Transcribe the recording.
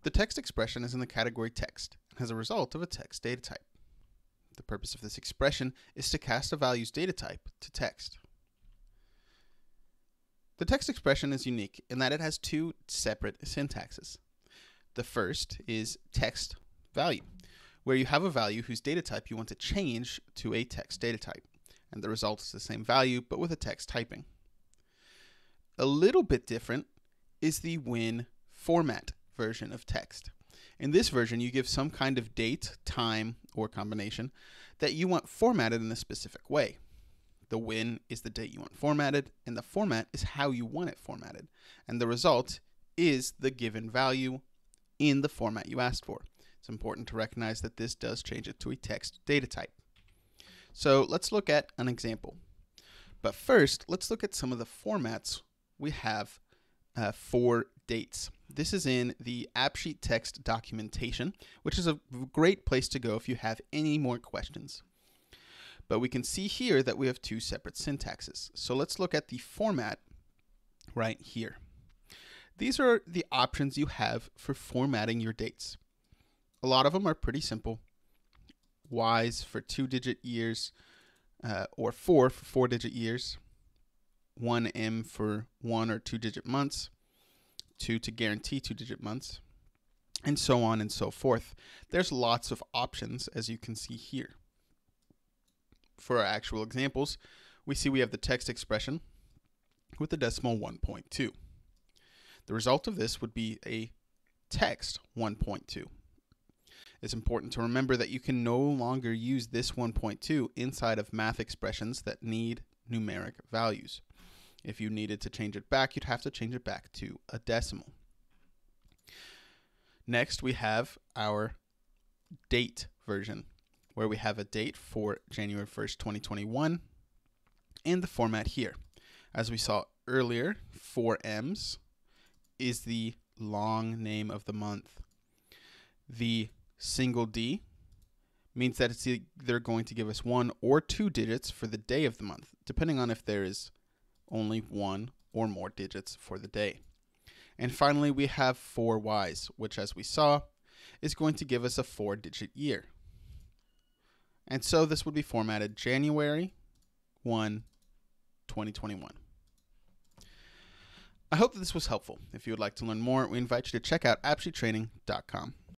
The text expression is in the category text and has a result of a text data type. The purpose of this expression is to cast a value's data type to text. The text expression is unique in that it has two separate syntaxes. The first is text value, where you have a value whose data type you want to change to a text data type, and the result is the same value but with a text typing. A little bit different is the when format version of text. In this version, you give some kind of date, time, or combination that you want formatted in a specific way. The when is the date you want formatted, and the format is how you want it formatted. And the result is the given value in the format you asked for. It's important to recognize that this does change it to a text data type. So let's look at an example. But first, let's look at some of the formats we have for dates. This is in the AppSheet text documentation, which is a great place to go if you have any more questions. But we can see here that we have two separate syntaxes. So let's look at the format right here. These are the options you have for formatting your dates. A lot of them are pretty simple. Ys for 2-digit years, or 4 for 4-digit years. 1M for 1 or 2-digit months. 2 to guarantee 2-digit months. And so on and so forth. There's lots of options, as you can see here. For our actual examples, we see we have the text expression with the decimal 1.2. The result of this would be a text 1.2. It's important to remember that you can no longer use this 1.2 inside of math expressions that need numeric values. If you needed to change it back, you'd have to change it back to a decimal. Next, we have our date version, where we have a date for January 1st, 2021, and the format here. As we saw earlier, 4Ms is the long name of the month. The single D means that it's either going to give us 1 or 2 digits for the day of the month, depending on if there is only 1 or more digits for the day. And finally, we have 4 Ys, which, as we saw, is going to give us a 4-digit year. And so this would be formatted January 1, 2021. I hope that this was helpful. If you would like to learn more, we invite you to check out appsheettraining.com.